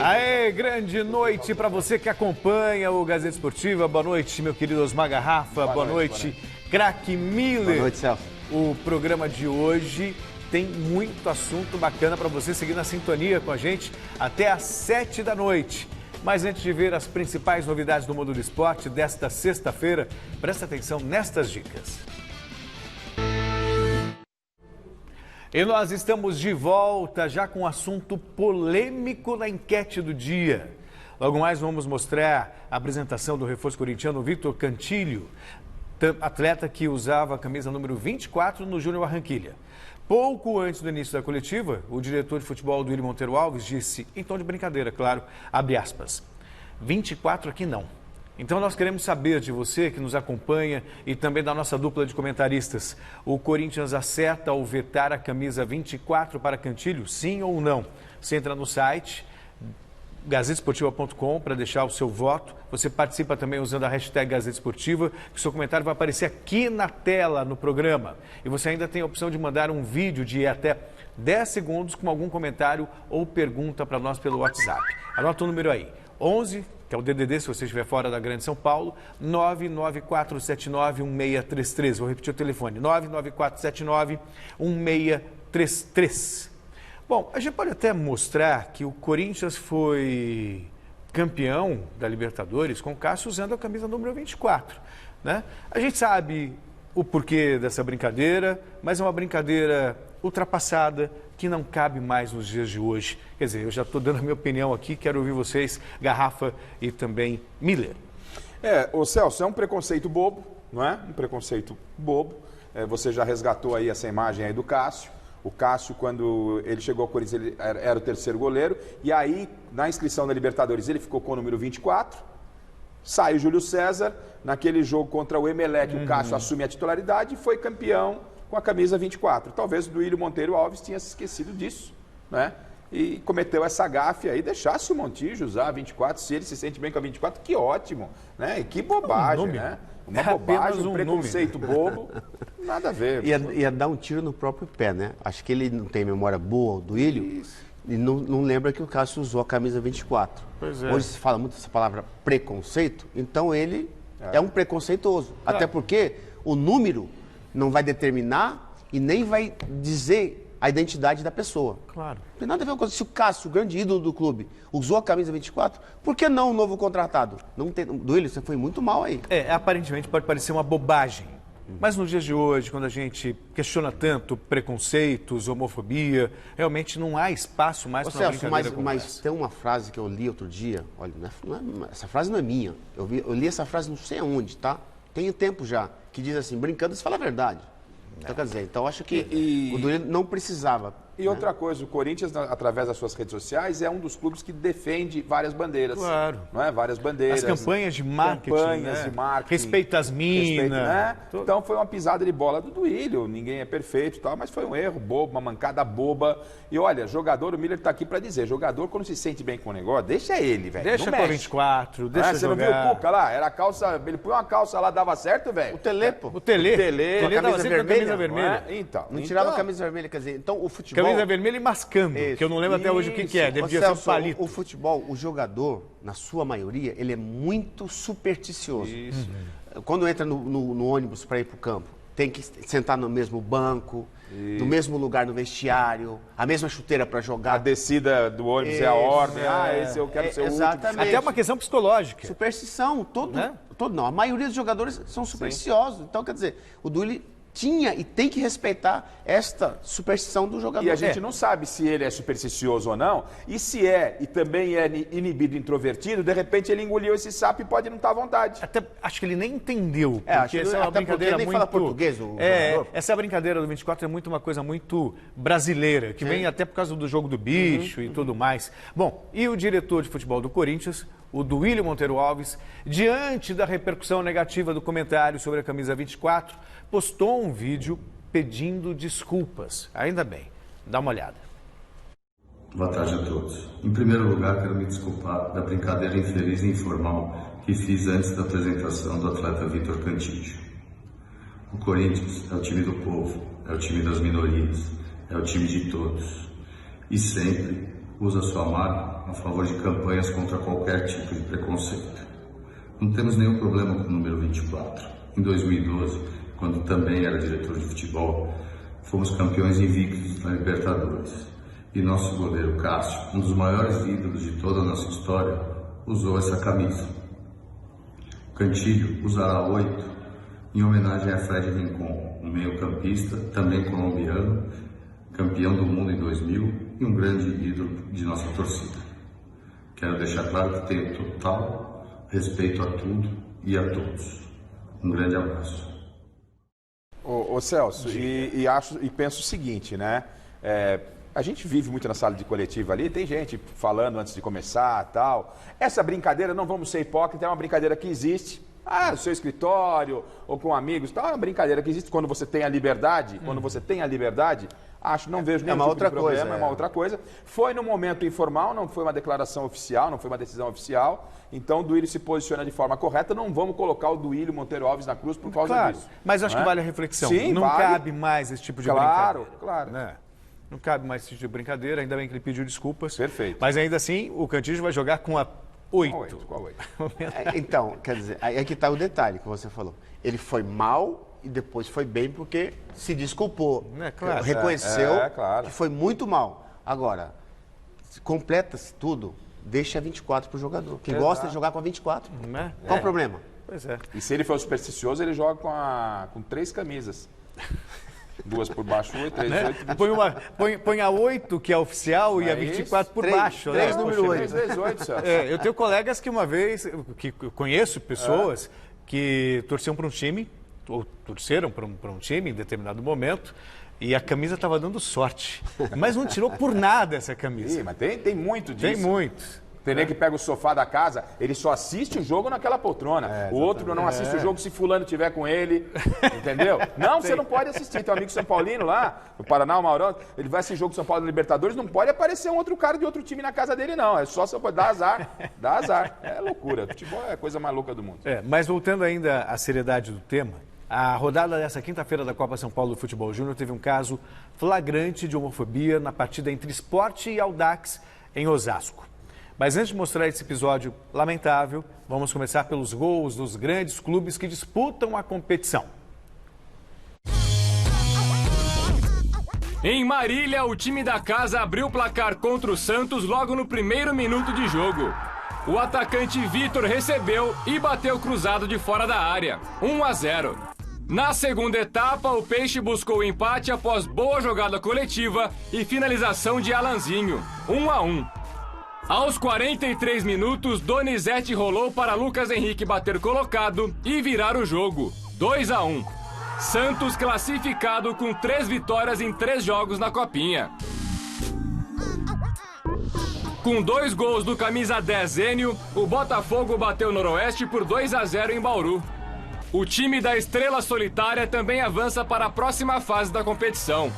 Aê, grande noite para você que acompanha o Gazeta Esportiva. Boa noite, meu querido Osmar Garrafa. Boa noite, craque Miller. Boa noite, Celso. O programa de hoje tem muito assunto bacana para você seguir na sintonia com a gente até às 7 da noite. Mas antes de ver as principais novidades do mundo do esporte desta sexta-feira, presta atenção nestas dicas. E nós estamos de volta já com um assunto polêmico na enquete do dia. Logo mais vamos mostrar a apresentação do reforço corintiano Vitor Cantilho, atleta que usava a camisa número 24 no Júnior Barranquilla. Pouco antes do início da coletiva, o diretor de futebol do Willian Monteiro Alves disse, em tom de brincadeira, claro, abre aspas, 24 aqui não. Então nós queremos saber de você que nos acompanha e também da nossa dupla de comentaristas. O Corinthians acerta ao vetar a camisa 24 para Cantilho, sim ou não? Você entra no site gazetesportiva.com para deixar o seu voto. Você participa também usando a hashtag Gazeta Esportiva, que o seu comentário vai aparecer aqui na tela no programa. E você ainda tem a opção de mandar um vídeo de até 10 segundos com algum comentário ou pergunta para nós pelo WhatsApp. Anota o número aí, 11, que é o DDD se você estiver fora da Grande São Paulo, 994791633. Vou repetir o telefone, 994791633. Bom, a gente pode até mostrar que o Corinthians foi campeão da Libertadores com o Cássio usando a camisa número 24, né? A gente sabe o porquê dessa brincadeira, mas é uma brincadeira ultrapassada que não cabe mais nos dias de hoje. Quer dizer, eu já estou dando a minha opinião aqui, quero ouvir vocês, Garrafa e também Miller. Ô Celso, é um preconceito bobo, não é? Um preconceito bobo. Você já resgatou aí essa imagem aí do Cássio. O Cássio, quando ele chegou ao Corinthians, ele era o terceiro goleiro. E aí, na inscrição da Libertadores, ele ficou com o número 24. Sai o Júlio César. Naquele jogo contra o Emelec, o Cássio assume a titularidade e foi campeão com a camisa 24. Talvez o Willian Monteiro Alves tinha se esquecido disso, né? E cometeu essa gafe aí, deixasse o Montijo usar a 24, se ele se sente bem com a 24, que ótimo, né? E que bobagem, né? Uma bobagem, um preconceito bobo, nada a ver. Ia dar um tiro no próprio pé, né? Acho que ele não tem memória boa do Willian e não lembra que o Cássio usou a camisa 24. Pois é. Hoje se fala muito essa palavra preconceito, então ele é um preconceituoso. Claro. Até porque o número não vai determinar e nem vai dizer a identidade da pessoa. Claro. Não tem nada a ver com isso. Se o Cássio, o grande ídolo do clube, usou a camisa 24, por que não o novo contratado? Não tem, do Willian, você foi muito mal aí. Aparentemente pode parecer uma bobagem, mas nos dias de hoje, quando a gente questiona tanto preconceitos, homofobia, realmente não há espaço mais para uma brincadeira como mas essa. tem uma frase que eu li outro dia, olha, essa frase não é minha, eu li essa frase não sei aonde, tá? Tem tempo já, que diz assim, brincando se fala a verdade. Então, quer dizer, então acho que o Duílio não precisava. E outra coisa, o Corinthians, através das suas redes sociais, é um dos clubes que defende várias bandeiras. Claro. Não é? Várias bandeiras. As campanhas de marketing, Campanhas de marketing. Respeita as minas. Né? Então foi uma pisada de bola do Duílio. Ninguém é perfeito e tal, mas foi um erro bobo, uma mancada boba. E olha, jogador, o Miller está aqui para dizer, jogador quando se sente bem com o negócio, deixa ele, velho. Deixa com a 24, deixa você jogar. Você não viu o Cuca lá? Era a calça, ele põe uma calça lá, dava certo, velho. O Telê, pô. O Telê dava sempre a camisa vermelha. Então, não tirava a camisa vermelha, quer dizer, então o futebol... Camisa vermelha e mascando, que eu não lembro até hoje o que é, devia ser um palito. O futebol, o jogador, na sua maioria, ele é muito supersticioso. Isso. Quando entra no ônibus para ir para o campo, tem que sentar no mesmo banco, no mesmo lugar no vestiário, a mesma chuteira para jogar. A descida do ônibus é a ordem, esse eu quero ser o último. Até uma questão psicológica. Superstição, não, a maioria dos jogadores são supersticiosos. Então, quer dizer, o Duílio tinha e tem que respeitar esta superstição do jogador. E a gente não sabe se ele é supersticioso ou não, e se é, e também é inibido, introvertido, de repente ele engoliu esse sapo e pode não estar à vontade. Até, acho que ele nem entendeu, porque essa é uma brincadeira nem muito... fala português, o jogador. Essa brincadeira do 24 é muito uma coisa muito brasileira, que vem até por causa do jogo do bicho e tudo mais. Bom, e o diretor de futebol do Corinthians, o do Willian Monteiro Alves, diante da repercussão negativa do comentário sobre a camisa 24, postou um vídeo pedindo desculpas. Ainda bem, dá uma olhada. Boa tarde a todos. Em primeiro lugar, quero me desculpar da brincadeira infeliz e informal que fiz antes da apresentação do atleta Vitor Cantillo. O Corinthians é o time do povo, é o time das minorias, é o time de todos. E sempre usa sua marca a favor de campanhas contra qualquer tipo de preconceito. Não temos nenhum problema com o número 24. Em 2012, quando também era diretor de futebol, fomos campeões invictos na Libertadores. E nosso goleiro Cássio, um dos maiores ídolos de toda a nossa história, usou essa camisa. Cantillo usará 8 em homenagem a Fred Rincon, um meio-campista, também colombiano, campeão do mundo em 2000 e um grande ídolo de nossa torcida. Quero deixar claro que tenho total respeito a tudo e a todos. Um grande abraço. Ô Celso, e penso o seguinte, né? A gente vive muito na sala de coletiva ali, tem gente falando antes de começar e tal. Essa brincadeira, não vamos ser hipócritas, é uma brincadeira que existe. No seu escritório ou com amigos, tal, é uma brincadeira que existe quando você tem a liberdade. Quando você tem a liberdade, não vejo nenhum tipo de problema, é uma outra coisa. Foi no momento informal, não foi uma declaração oficial, não foi uma decisão oficial. Então o Duílio se posiciona de forma correta. Não vamos colocar o Duílio Monteiro Alves na cruz por causa disso. Mas acho que vale a reflexão. Sim, não cabe mais esse tipo de brincadeira. Claro. Né? Não cabe mais esse tipo de brincadeira, ainda bem que ele pediu desculpas. Perfeito. Mas ainda assim, o Cantillo vai jogar com a 8. Qual 8? Então, quer dizer, aí é que está o detalhe que você falou. Ele foi mal e depois foi bem porque se desculpou. Claro. Reconheceu claro. que foi muito mal. Agora, completa-se tudo, deixa 24 para o jogador. Quem gosta de jogar com a 24. Qual o problema? Pois é. E se ele for supersticioso, ele joga com 3 camisas. 2 por baixo, 8, 3, 8. Põe a 8, que é oficial, e a 24 por baixo. 3 número 8. 3 vezes 8, Celso. Eu tenho colegas que uma vez, que eu conheço pessoas que torciam para um time, ou torceram para um time em determinado momento, e a camisa estava dando sorte. Mas não tirou por nada essa camisa. Sim, mas tem muito disso. Tem muito. Tem nem que pega o sofá da casa, ele só assiste o jogo naquela poltrona. O outro não assiste o jogo se fulano tiver com ele, entendeu? Não, você não pode assistir. Tem um amigo São Paulino lá, no Paraná, o Maurão, ele vai assistir jogo São Paulo da Libertadores, não pode aparecer um outro cara de outro time na casa dele, não. É só dá azar, dá azar. É loucura. Futebol é a coisa mais louca do mundo. Mas voltando ainda à seriedade do tema, a rodada dessa quinta-feira da Copa São Paulo do Futebol Júnior teve um caso flagrante de homofobia na partida entre Sport e Audax em Osasco. Mas antes de mostrar esse episódio lamentável, vamos começar pelos gols dos grandes clubes que disputam a competição. Em Marília, o time da casa abriu o placar contra o Santos logo no primeiro minuto de jogo. O atacante Vitor recebeu e bateu cruzado de fora da área, 1-0. Na segunda etapa, o Peixe buscou o empate após boa jogada coletiva e finalização de Alanzinho, 1-1. Aos 43 minutos, Donizete rolou para Lucas Henrique bater colocado e virar o jogo, 2-1. Santos classificado com 3 vitórias em 3 jogos na Copinha. Com 2 gols do camisa 10 Zênio, o Botafogo bateu o Noroeste por 2-0 em Bauru. O time da Estrela Solitária também avança para a próxima fase da competição.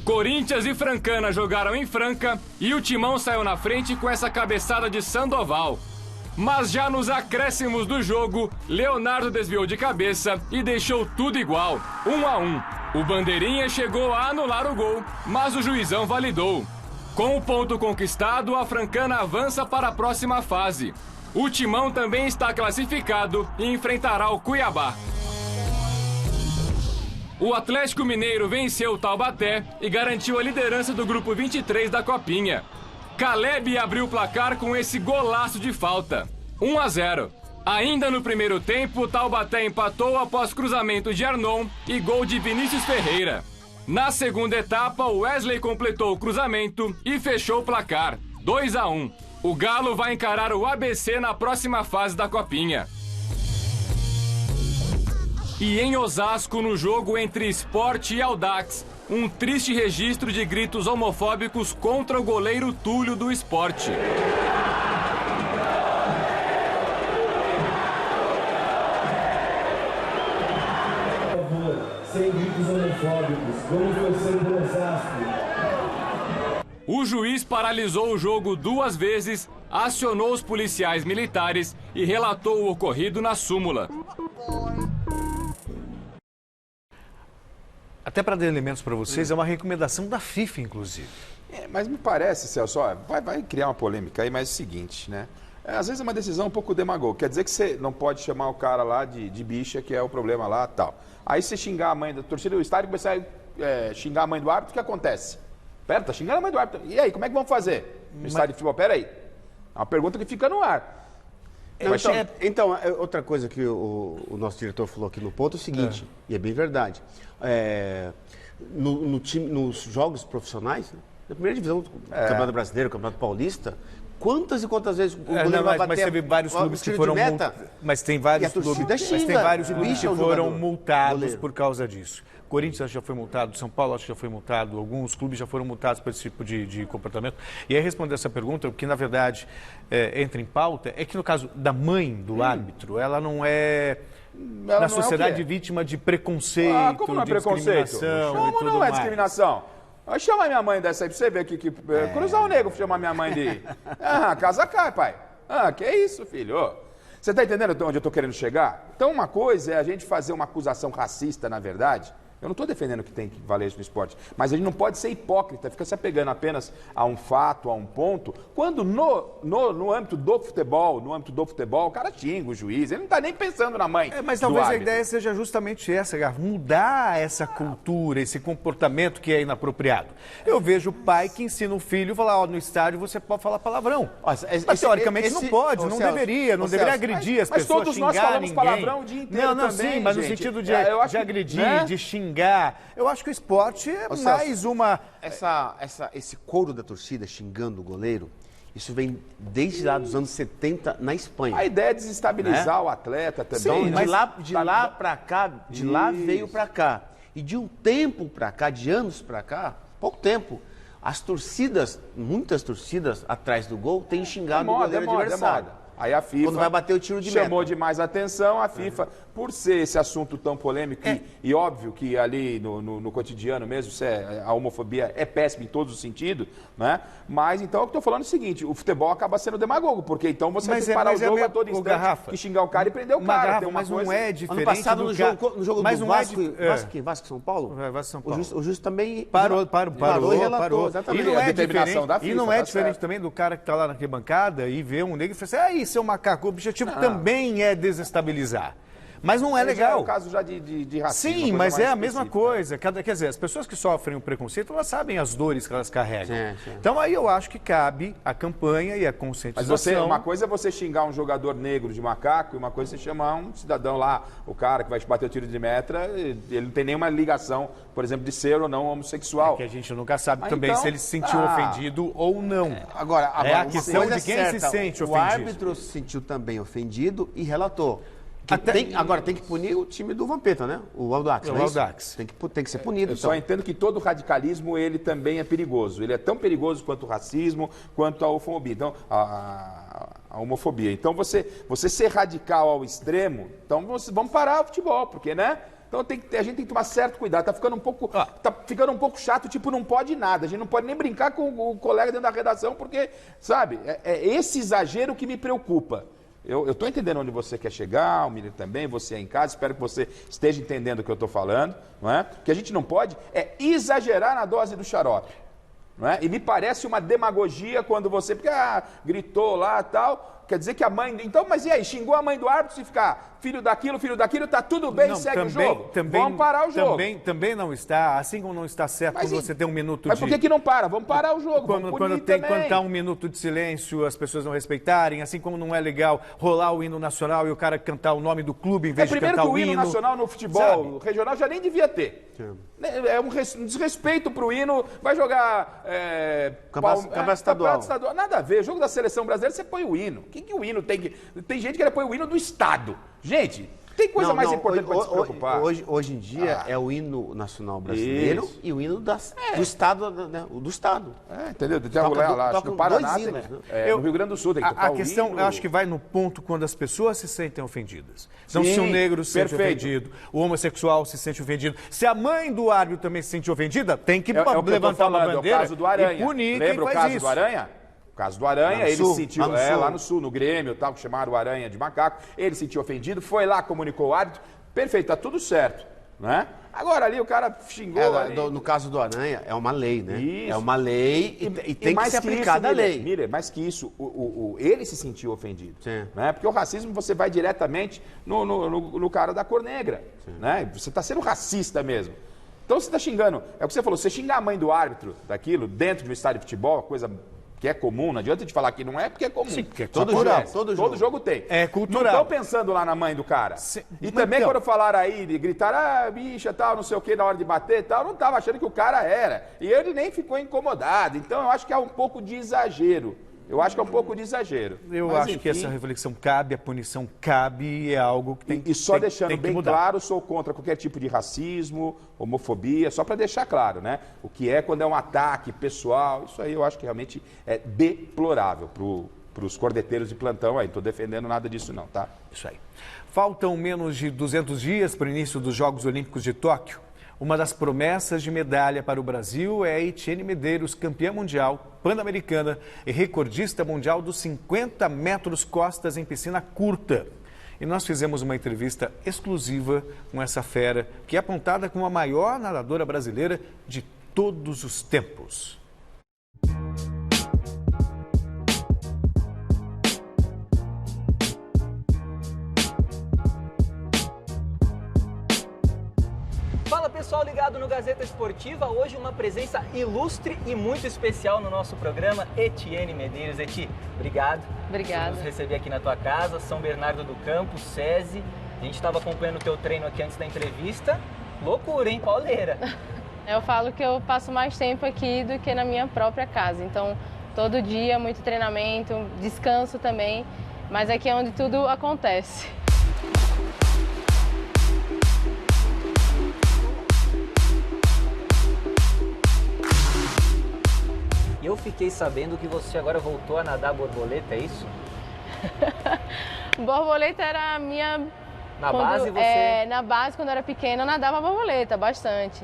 Corinthians e Francana jogaram em Franca e o Timão saiu na frente com essa cabeçada de Sandoval. Mas já nos acréscimos do jogo, Leonardo desviou de cabeça e deixou tudo igual, 1-1. O Bandeirinha chegou a anular o gol, mas o juizão validou. Com o ponto conquistado, a Francana avança para a próxima fase. O Timão também está classificado e enfrentará o Cuiabá. O Atlético Mineiro venceu o Taubaté e garantiu a liderança do grupo 23 da Copinha. Caleb abriu o placar com esse golaço de falta, 1-0. Ainda no primeiro tempo, o Taubaté empatou após cruzamento de Arnon e gol de Vinícius Ferreira. Na segunda etapa, o Wesley completou o cruzamento e fechou o placar, 2-1. O Galo vai encarar o ABC na próxima fase da Copinha. E em Osasco, no jogo entre Sport e Audax, um triste registro de gritos homofóbicos contra o goleiro Túlio do Sport. Sem gritos homofóbicos, vamos torcer por Osasco. O juiz paralisou o jogo 2 vezes, acionou os policiais militares e relatou o ocorrido na súmula. Até para dar elementos para vocês, é uma recomendação da FIFA, inclusive. Mas me parece, Celso, ó, vai criar uma polêmica aí, mas é o seguinte, né? Às vezes é uma decisão um pouco demagógica. Quer dizer que você não pode chamar o cara lá de bicha, que é o problema lá e tal. Aí você xingar a mãe da torcida do estádio, começar a xingar a mãe do árbitro, o que acontece? Pera, tá xingando a mãe do árbitro. E aí, como é que vão fazer? No estádio de futebol? Pera aí. É uma pergunta que fica no ar. Então, outra coisa que o nosso diretor falou aqui no ponto é o seguinte, e é bem verdade. Nos jogos profissionais, né, na primeira divisão do Campeonato Brasileiro, Campeonato Paulista, quantas e quantas vezes o goleiro vai bater mas teve vários clubes que foram mas tem vários clubes que foram multados por causa disso. Corinthians acho que já foi multado, São Paulo acho que já foi multado, alguns clubes já foram multados por esse tipo de comportamento. E aí responder essa pergunta, o que na verdade entra em pauta, é que no caso da mãe do árbitro, ela não é na sociedade vítima de preconceito, como não é preconceito? Como não é discriminação? Chama minha mãe dessa aí pra você ver aqui. Cruzar o negro chama minha mãe de... casa cai, pai. Que isso, filho? Você tá entendendo onde eu tô querendo chegar? Então uma coisa é a gente fazer uma acusação racista, na verdade. Eu não estou defendendo que tem que valer isso no esporte, mas a gente não pode ser hipócrita, fica se apegando apenas a um fato, a um ponto, quando no âmbito do futebol, o cara xinga o juiz, ele não está nem pensando na mãe. Mas talvez a ideia seja justamente essa, Garfo, mudar essa cultura, esse comportamento que é inapropriado. Eu vejo o pai que ensina o filho a falar, no estádio você pode falar palavrão. Mas teoricamente não pode, não deveria agredir as pessoas, todos xingar nós falamos ninguém. Palavrão o dia inteiro não, também, sim, mas gente. no sentido de agredir, né? De xingar. Eu acho que o esporte é mais uma... Esse coro da torcida xingando o goleiro, isso vem desde lá dos anos 70 na Espanha. A ideia é desestabilizar o atleta também. Sim, de lá para cá, de lá veio para cá. E de um tempo para cá, de anos para cá, pouco tempo, as torcidas, muitas torcidas atrás do gol, têm xingado o goleiro adversário. Aí a FIFA, quando vai bater o tiro de meta, chamou demais a atenção, a FIFA, por ser esse assunto tão polêmico, e óbvio que ali no cotidiano mesmo, a homofobia é péssima em todos os sentidos, né? Mas então eu estou falando o seguinte, o futebol acaba sendo demagogo, porque então você vai ter que parar o jogo a todo instante, que xingar o cara e prender o cara. Mas não é diferente. Ano passado, no jogo do Vasco São Paulo, São Paulo. O juiz também parou e relatou. Exatamente. E não é diferente também do cara que está lá na arquibancada e vê um negro e fala assim, seu macaco, o objetivo também é desestabilizar. Mas não é legal. É o caso já de racismo. Sim, mas é a mesma coisa. Quer dizer, as pessoas que sofrem o preconceito, elas sabem as dores que elas carregam. Sim. Então aí eu acho que cabe a campanha e a conscientização. Mas uma coisa é você xingar um jogador negro de macaco e uma coisa é você chamar um cidadão lá, o cara que vai te bater o tiro de meta, ele não tem nenhuma ligação, por exemplo, de ser ou não homossexual. É que a gente nunca sabe também se ele se sentiu ofendido ou não. Agora a questão de quem se sente ofendido. O árbitro se sentiu também ofendido e relatou. Agora tem que punir o time do Vampeta, né? O Audax. O Audax. Tem que ser punido. Eu só entendo que todo radicalismo ele também é perigoso. Ele é tão perigoso quanto o racismo, quanto a homofobia. Então, a homofobia. Então, você ser radical ao extremo, então vamos parar o futebol, porque, né? Então a gente tem que tomar certo cuidado. Tá ficando um pouco chato, tipo, não pode nada. A gente não pode nem brincar com o colega dentro da redação, porque, sabe, é esse exagero que me preocupa. Eu estou entendendo onde você quer chegar, o Miller também, você aí em casa, espero que você esteja entendendo o que eu estou falando, não é? O que a gente não pode é exagerar na dose do xarope, não é? E me parece uma demagogia quando você, porque gritou lá e tal, quer dizer que a mãe, então, mas e aí, xingou a mãe do árbitro se ficar filho daquilo, tá tudo bem, segue o jogo? Vamos parar o jogo. Também não está, assim como não está certo quando você tem um minuto Mas por que não para? Vamos parar o jogo, quando tá um minuto de silêncio, as pessoas não respeitarem, assim como não é legal rolar o hino nacional e o cara cantar o nome do clube em vez de cantar o hino. Primeiro que o hino nacional no futebol regional já nem devia ter. É um desrespeito pro hino, vai jogar Campeonato Estadual. Nada a ver, jogo da seleção brasileira, você põe o hino. O que o hino tem que... Tem gente que põe o hino do Estado. Gente, tem coisa mais importante para se preocupar. Hoje em dia é o hino nacional brasileiro e o hino do Estado, né? Do Estado. Entendeu? Tem lá, acho que no Paraná, no Rio Grande do Sul tem que tocar a questão, eu acho que vai no ponto quando as pessoas se sentem ofendidas. Então, se o negro se sente ofendido, o homossexual se sente ofendido, se a mãe do árbitro também se sente ofendida, tem que levantar uma bandeira é o caso do Aranha. E punir Lembra quem faz o caso isso. do Aranha? O caso do Aranha, ele se sentiu, lá no Sul, no Grêmio, tal, que chamaram o Aranha de macaco, ele se sentiu ofendido, foi lá, comunicou o árbitro, perfeito, tá tudo certo. né? Agora ali o cara xingou ali. No caso do Aranha, é uma lei, né? Isso. É uma lei e tem que ser aplicada a lei. Miller, mais que isso, ele se sentiu ofendido. Sim. Né? Porque o racismo você vai diretamente no cara da cor negra. Né? Você está sendo racista mesmo. Então você está xingando. É o que você falou, você xingar a mãe do árbitro daquilo dentro de um estádio de futebol, coisa que é comum, não adianta te falar que não é, porque é comum. Sim, porque é todo jogo tem. É cultural. Não estão pensando lá na mãe do cara. Sim, E também então, quando falaram aí, gritaram, bicha, tal, não sei o que, na hora de bater e tal, não estava achando que o cara era. E ele nem ficou incomodado. Então eu acho que é um pouco de exagero. Eu acho Mas, que essa reflexão cabe, a punição cabe, é algo que tem que E só deixando tem que bem mudar. claro, sou contra qualquer tipo de racismo, homofobia, só para deixar claro, né? O que é quando é um ataque pessoal, isso aí eu acho que realmente é deplorável para os cordeteiros de plantão aí. Não estou defendendo nada disso não, tá? Isso aí. Faltam menos de 200 dias para o início dos Jogos Olímpicos de Tóquio. Uma das promessas de medalha para o Brasil é a Etienne Medeiros, campeã mundial, pan-americana e recordista mundial dos 50 metros costas em piscina curta. E nós fizemos uma entrevista exclusiva com essa fera, que é apontada como a maior nadadora brasileira de todos os tempos. Fala pessoal ligado no Gazeta Esportiva, hoje uma presença ilustre e muito especial no nosso programa, Etienne Medeiros. Eti, obrigado. Obrigada. Por nos receber aqui na tua casa, São Bernardo do Campo, SESI. A gente estava acompanhando o teu treino aqui antes da entrevista. Loucura, hein, pauleira? Eu falo que eu passo mais tempo aqui do que na minha própria casa, então todo dia muito treinamento, descanso também, mas aqui é onde tudo acontece. E eu fiquei sabendo que você agora voltou a nadar borboleta, é isso? Borboleta era a minha... Na base você... na base, quando eu era pequena, eu nadava borboleta bastante.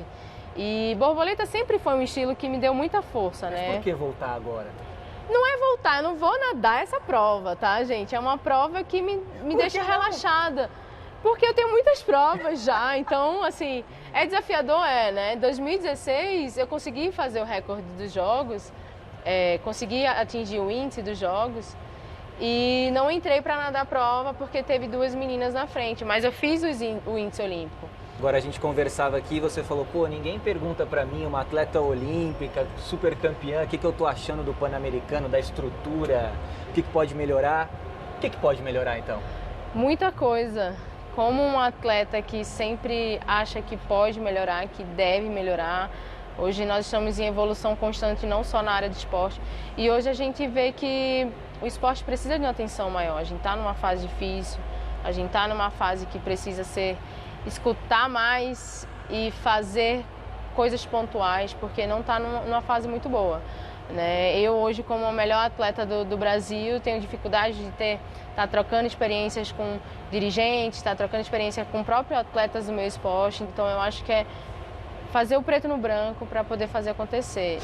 E borboleta sempre foi um estilo que me deu muita força, Mas né? por que voltar agora? Não é voltar, eu não vou nadar essa prova, tá, gente? É uma prova que me deixa relaxada. Porque eu tenho muitas provas já, então, assim, é desafiador, né? Em 2016, eu consegui fazer o recorde dos jogos, consegui atingir o índice dos jogos e não entrei para nadar a prova porque teve duas meninas na frente, mas eu fiz o índice olímpico. Agora a gente conversava aqui e você falou, pô, ninguém pergunta pra mim, uma atleta olímpica, super campeã, o que eu tô achando do Pan-Americano, da estrutura, o que pode melhorar? O que pode melhorar então? Muita coisa. Como um atleta que sempre acha que pode melhorar, que deve melhorar, hoje nós estamos em evolução constante não só na área de esporte e hoje a gente vê que o esporte precisa de uma atenção maior, a gente está numa fase difícil, a gente está numa fase que precisa escutar mais e fazer coisas pontuais, porque não está numa fase muito boa. Né? Eu hoje, como a melhor atleta do Brasil, tenho dificuldade de estar trocando experiências com dirigentes, estar trocando experiência com próprios atletas do meu esporte, então eu acho que é fazer o preto no branco para poder fazer acontecer.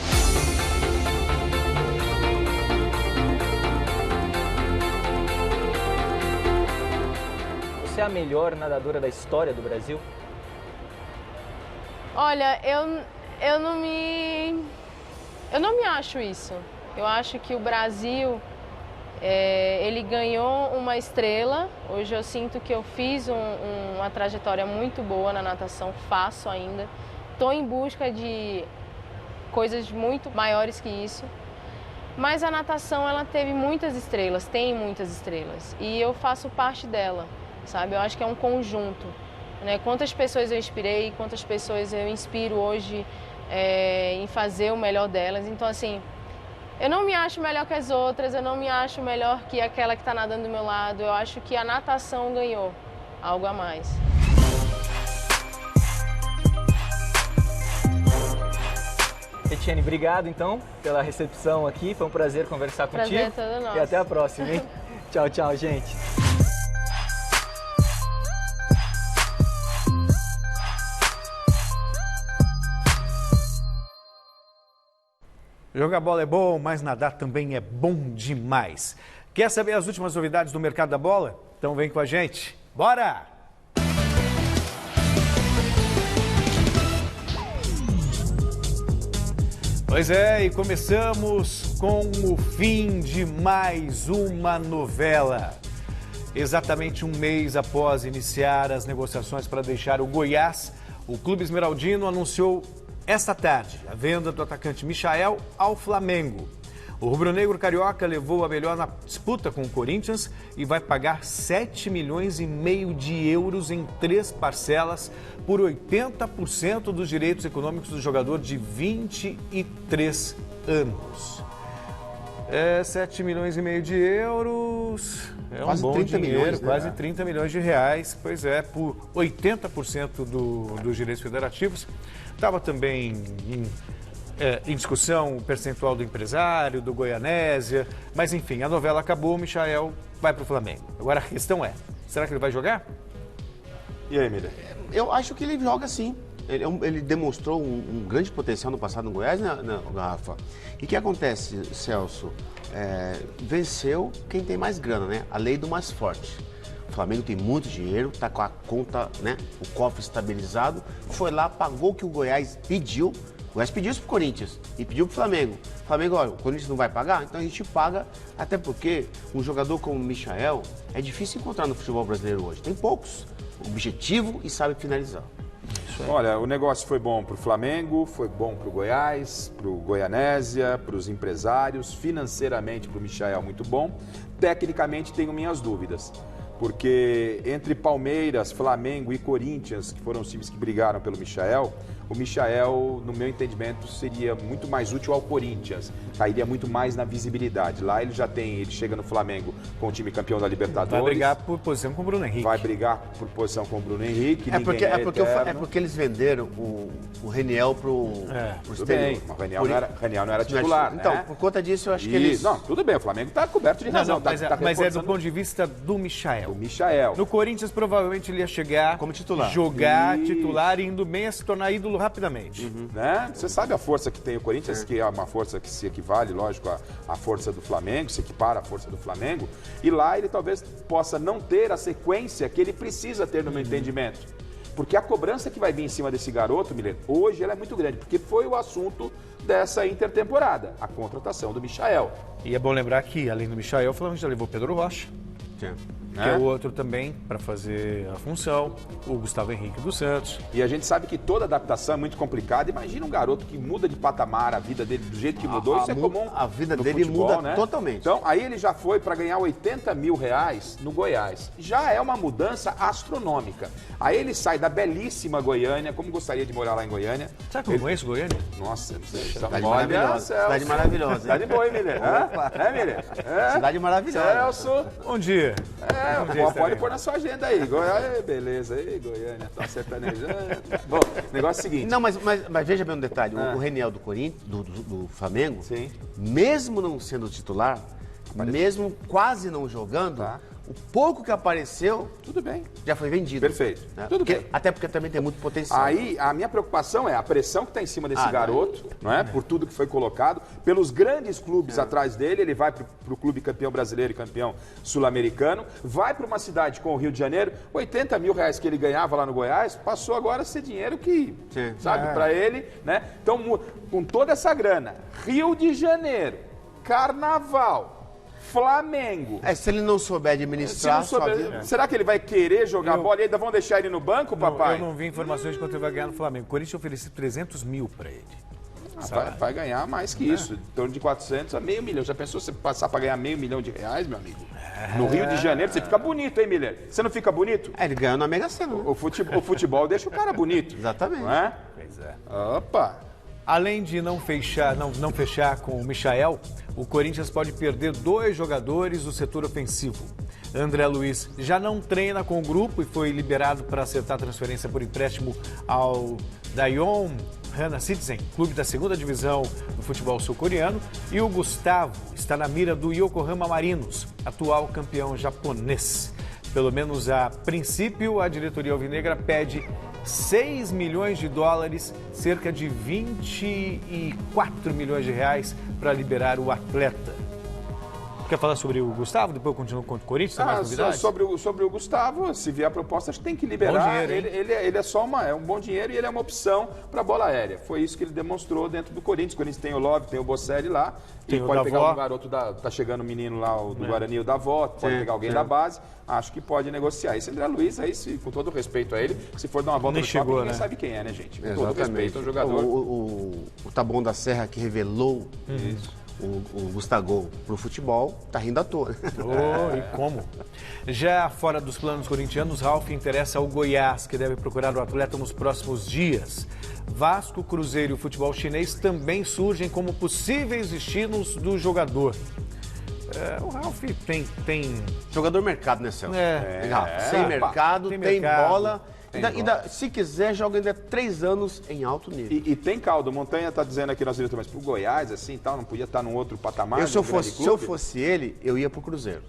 Você é a melhor nadadora da história do Brasil? Olha, eu não me acho isso. Eu acho que o Brasil, ele ganhou uma estrela. Hoje eu sinto que eu fiz uma trajetória muito boa na natação, faço ainda. Estou em busca de coisas muito maiores que isso. Mas a natação, ela teve muitas estrelas, tem muitas estrelas. E eu faço parte dela, sabe? Eu acho que é um conjunto. Né? Quantas pessoas eu inspirei, quantas pessoas eu inspiro hoje em fazer o melhor delas. Então, assim, eu não me acho melhor que as outras, eu não me acho melhor que aquela que está nadando do meu lado. Eu acho que a natação ganhou algo a mais. Etienne, obrigado então pela recepção aqui, foi um prazer conversar contigo. Prazer é todo nosso. E até a próxima, hein? Tchau, tchau, gente. Jogar bola é bom, mas nadar também é bom demais. Quer saber as últimas novidades do mercado da bola? Então vem com a gente. Bora! Pois é, e começamos com o fim de mais uma novela. Exatamente um mês após iniciar as negociações para deixar o Goiás, o Clube Esmeraldino anunciou esta tarde a venda do atacante Michael ao Flamengo. O rubro-negro carioca levou a melhor na disputa com o Corinthians e vai pagar 7,5 milhões de euros em 3 parcelas por 80% dos direitos econômicos do jogador de 23 anos. 7,5 milhões de euros, é quase um bom 30 dinheiro, milhões, né? quase 30 milhões de reais, pois é, por 80% dos direitos federativos. Estava também em discussão o percentual do empresário, do Goianésia, mas enfim, a novela acabou, o Michael vai para o Flamengo. Agora a questão é, será que ele vai jogar? E aí, Miller? Eu acho que ele joga sim. Ele demonstrou um grande potencial no passado no Goiás, né, Rafa? E o que acontece, Celso? Venceu quem tem mais grana, né? A lei do mais forte. O Flamengo tem muito dinheiro, está com a conta, né? O cofre estabilizado. Foi lá, pagou o que o Goiás pediu. O Goiás pediu isso pro Corinthians e pediu pro Flamengo. O Flamengo, olha, o Corinthians não vai pagar, então a gente paga, até porque um jogador como o Michael é difícil encontrar no futebol brasileiro hoje. Tem poucos, objetivo e sabe finalizar. Olha, o negócio foi bom para o Flamengo, foi bom para o Goiás, para o Goianésia, para os empresários, financeiramente para o Michael muito bom. Tecnicamente tenho minhas dúvidas, porque entre Palmeiras, Flamengo e Corinthians, que foram os times que brigaram pelo Michael, o Michael, no meu entendimento, seria muito mais útil ao Corinthians, cairia muito mais na visibilidade. Lá ele chega no Flamengo com o time campeão da Libertadores. Vai brigar por posição com o Bruno Henrique. Vai brigar por posição com o Bruno Henrique. É porque eles venderam o Reniel pro tudo bem, mas o Reniel não era titular, Então, né? por conta disso, eu acho que eles... Não, tudo bem, o Flamengo está coberto de razão. Mas é do ponto de vista do Michael. O Michael. No Corinthians, provavelmente ele ia chegar como titular. Jogar Isso. titular, indo bem a se tornar ídolo rapidamente. Né? Você sabe a força que tem o Corinthians, que é uma força que se equivale, lógico, à força do Flamengo, se equipara à força do Flamengo. E lá ele talvez possa não ter a sequência que ele precisa ter no meu entendimento. Porque a cobrança que vai vir em cima desse garoto, Milene, hoje ela é muito grande, porque foi o assunto dessa intertemporada, a contratação do Michael. E é bom lembrar que, além do Michael, o Flamengo já levou o Pedro Rocha, que é o outro também para fazer a função, o Gustavo Henrique dos Santos. E a gente sabe que toda adaptação é muito complicada. Imagina um garoto que muda de patamar, a vida dele do jeito que mudou, isso é comum. A vida no dele futebol, muda né? totalmente. Então, aí ele já foi para ganhar 80 mil reais no Goiás. Já é uma mudança astronômica. Aí ele sai da belíssima Goiânia, como gostaria de morar lá em Goiânia. Sabe que eu conheço Goiânia? Nossa, Cidade maravilhosa. Cidade maravilhosa. Cidade boa, hein, Miller? É, Miller? Cidade maravilhosa. Celso. Bom dia. Pode pôr na sua agenda aí. Goiânia, beleza. Aí, Goiânia, tá sertanejando. Bom, negócio é o seguinte. Não, mas veja bem um detalhe. O Reniel do Corinthians, do Flamengo, Sim. mesmo não sendo titular, mesmo quase não jogando, o pouco que apareceu, Tudo bem. já foi vendido. Perfeito. Né? Tudo bem. Até porque também tem muito potencial. Aí, a minha preocupação é a pressão que está em cima desse garoto, não é? Por tudo que foi colocado, pelos grandes clubes atrás dele, ele vai para o clube campeão brasileiro e campeão sul-americano, vai para uma cidade com o Rio de Janeiro, 80 mil reais que ele ganhava lá no Goiás, passou agora a ser dinheiro que, sabe, para ele, né? Então, com toda essa grana, Rio de Janeiro, Carnaval, Flamengo. Se ele não souber administrar sua vida... Será que ele vai querer jogar bola e ainda vão deixar ele no banco, papai? Eu não vi informações de quanto ele vai ganhar no Flamengo. O Corinthians ofereceu 300 mil para ele. Vai ganhar mais que isso, em torno de 400 a meio milhão. Já pensou você passar para ganhar R$500 mil, meu amigo? No Rio de Janeiro, você fica bonito, hein, Miller? Você não fica bonito? Ele ganhou na Mega Sena, né? O futebol deixa o cara bonito. Exatamente. Não é? Pois é. Opa! Além de não fechar com o Michael, o Corinthians pode perder 2 jogadores do setor ofensivo. André Luiz já não treina com o grupo e foi liberado para acertar a transferência por empréstimo ao Daejeon Hana Citizen, clube da 2ª divisão do futebol sul-coreano. E o Gustavo está na mira do Yokohama Marinos, atual campeão japonês. Pelo menos a princípio, a diretoria alvinegra pede $6 milhões, cerca de 24 milhões de reais, para liberar o atleta. Quer falar sobre o Gustavo? Depois eu continuo com o Corinthians, tem mais novidades? Sobre o Gustavo, se vier a proposta, acho que tem que liberar. Dinheiro, ele é só um bom dinheiro e ele é uma opção para bola aérea. Foi isso que ele demonstrou dentro do Corinthians. O Corinthians tem o Love, tem o Bocelli lá. Tem e o pode Davó. pegar um garoto, tá chegando o menino lá, do Guarani, o Davó, pode pegar alguém da base. Acho que pode negociar. Esse André Luiz, aí, com todo respeito a ele, se for dar uma volta no shopping, ninguém sabe quem é, né, gente? Com todo respeito ao jogador. O Taboão da Serra que revelou o Gustavo pro futebol, tá rindo à toa. E como? Já fora dos planos corintianos, Ralf interessa ao Goiás, que deve procurar o atleta nos próximos dias. Vasco, Cruzeiro e o futebol chinês também surgem como possíveis destinos do jogador. O Ralf tem... Jogador mercado, né, Celso? Sem mercado, tem mercado. bola. Se quiser, joga ainda 3 anos em alto nível. E tem caldo. Montanha está dizendo aqui nas diretorias, mas pro Goiás, assim, tal, não podia estar num outro patamar? Se eu fosse ele, eu ia pro Cruzeiro.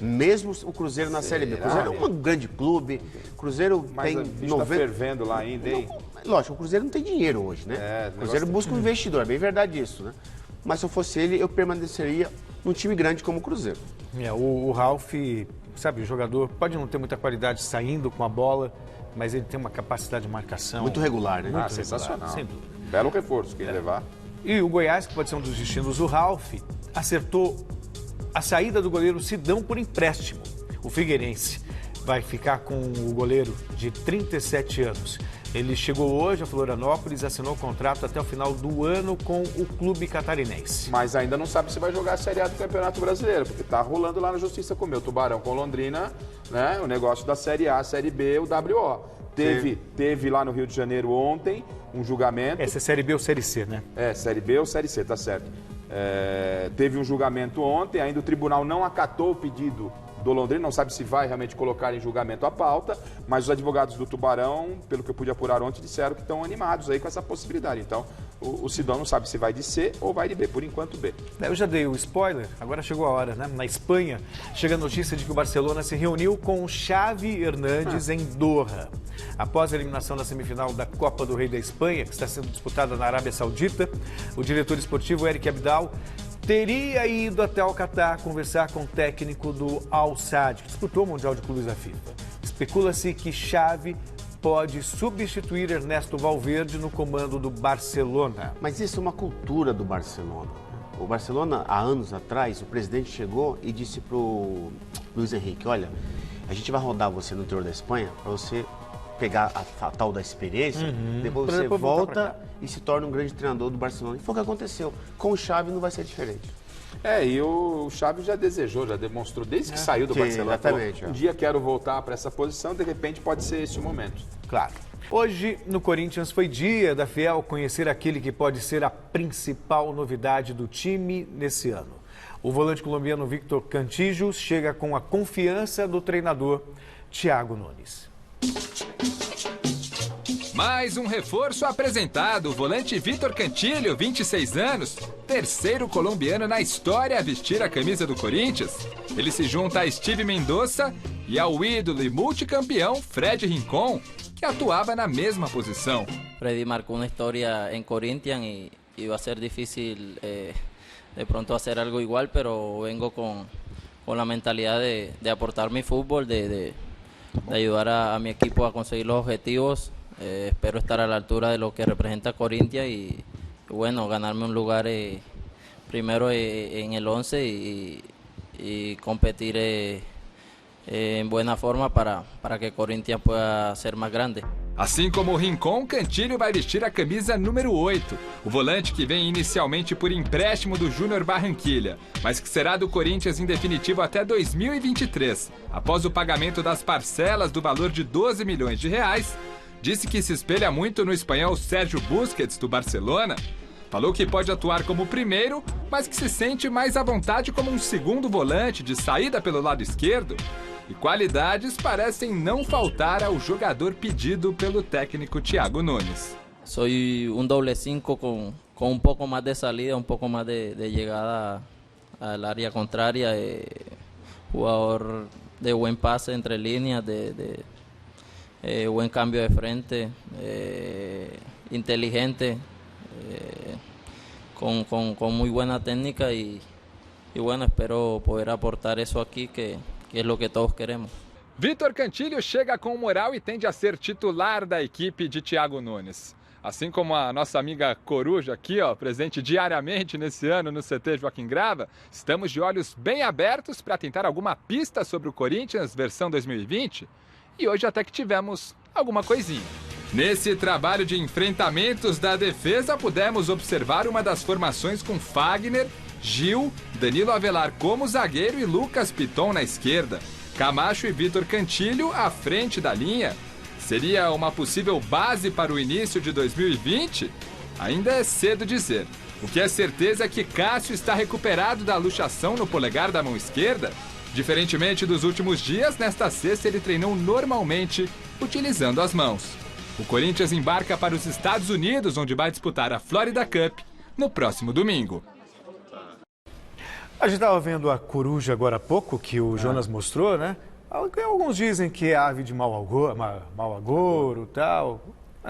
Mesmo o Cruzeiro na Série B. O Cruzeiro é um grande clube. O Cruzeiro tem... Mas o bicho tá fervendo lá ainda, hein? Lógico, o Cruzeiro não tem dinheiro hoje, né? O Cruzeiro busca um investidor, é bem verdade isso, né? Mas se eu fosse ele, eu permaneceria num time grande como o Cruzeiro. O Ralf, sabe, o jogador pode não ter muita qualidade saindo com a bola, mas ele tem uma capacidade de marcação. Muito regular, né? Muito sensacional. Sem dúvida. Belo reforço, quem levar. E o Goiás, que pode ser um dos destinos do Ralf, acertou a saída do goleiro Sidão por empréstimo. O Figueirense vai ficar com o goleiro de 37 anos. Ele chegou hoje a Florianópolis e assinou o contrato até o final do ano com o clube catarinense. Mas ainda não sabe se vai jogar a Série A do Campeonato Brasileiro, porque tá rolando lá na Justiça com o Tubarão com Londrina, né? O negócio da Série A, Série B, o WO. Teve lá no Rio de Janeiro ontem um julgamento. Essa é Série B ou Série C, né? Série B ou Série C, tá certo. Teve um julgamento ontem, ainda o tribunal não acatou o pedido do Londrina, não sabe se vai realmente colocar em julgamento a pauta, mas os advogados do Tubarão, pelo que eu pude apurar ontem, disseram que estão animados aí com essa possibilidade. Então, o Sidão não sabe se vai de C ou vai de B, por enquanto B. Eu já dei o spoiler, agora chegou a hora, né? Na Espanha, chega a notícia de que o Barcelona se reuniu com o Xavi Hernández em Doha. Após a eliminação da semifinal da Copa do Rei da Espanha, que está sendo disputada na Arábia Saudita, o diretor esportivo Eric Abidal teria ido até o Catar conversar com o técnico do Al Sadd, que disputou o Mundial de Clubes da FIFA. Especula-se que Xavi pode substituir Ernesto Valverde no comando do Barcelona. Mas isso é uma cultura do Barcelona. O Barcelona, há anos atrás, o presidente chegou e disse pro Luiz Henrique, olha, a gente vai rodar você no interior da Espanha para você pegar a tal da experiência, depois você volta e se torna um grande treinador do Barcelona. E foi o que aconteceu. Com o Xavi não vai ser diferente. E o Xavi já desejou, já demonstrou, desde que saiu do Barcelona. Exatamente. Falou, um dia quero voltar para essa posição, de repente pode ser esse o momento. Claro. Hoje, no Corinthians, foi dia da Fiel conhecer aquele que pode ser a principal novidade do time nesse ano. O volante colombiano Víctor Cantillo chega com a confiança do treinador Thiago Nunes. Mais um reforço apresentado, o volante Vítor Cantillo, 26 anos, terceiro colombiano na história a vestir a camisa do Corinthians. Ele se junta a Steve Mendoza e ao ídolo e multicampeão Fred Rincón, que atuava na mesma posição. Freddy marcou uma história em Corinthians e vai ser difícil de pronto fazer algo igual, pero vengo com a mentalidade de aportar mi fútbol, de ayudar a mi equipo a conseguir los objetivos. Espero estar a la altura de lo que representa Corinthians y bueno, ganarme un lugar primero en el 11 y competir en buena forma para que Corinthians pueda ser más grande. Assim como o Rincón, Cantillo vai vestir a camisa número 8, o volante que vem inicialmente por empréstimo do Júnior Barranquilla, mas que será do Corinthians em definitivo até 2023. Após o pagamento das parcelas do valor de 12 milhões de reais, disse que se espelha muito no espanhol Sérgio Busquets, do Barcelona. Falou que pode atuar como primeiro, mas que se sente mais à vontade como um segundo volante de saída pelo lado esquerdo. E qualidades parecem não faltar ao jogador pedido pelo técnico Thiago Nunes. Sou um doble 5 com um pouco mais de salida, um pouco mais de chegada à área contrária, jogador de bom passe entre linhas, de buen cambio de frente, inteligente, con muy buena técnica y y bueno, espero poder aportar eso aquí, que es lo que todos queremos. Vitor Cantilho chega com moral e tende a ser titular da equipe de Thiago Nunes. Assim como a nossa amiga Coruja aqui, ó, presente diariamente nesse ano no CT Joaquim Grava, estamos de olhos bem abertos para tentar alguma pista sobre o Corinthians versão 2020 e hoje até que tivemos alguma coisinha. Nesse trabalho de enfrentamentos da defesa, pudemos observar uma das formações com Fagner, Gil, Danilo Avelar como zagueiro e Lucas Piton na esquerda. Camacho e Vitor Cantilho à frente da linha. Seria uma possível base para o início de 2020? Ainda é cedo dizer. O que é certeza é que Cássio está recuperado da luxação no polegar da mão esquerda. Diferentemente dos últimos dias, nesta sexta ele treinou normalmente, utilizando as mãos. O Corinthians embarca para os Estados Unidos, onde vai disputar a Florida Cup no próximo domingo. A gente estava vendo a coruja agora há pouco, que o Jonas mostrou, né? Alguns dizem que é ave de mau agouro e tal.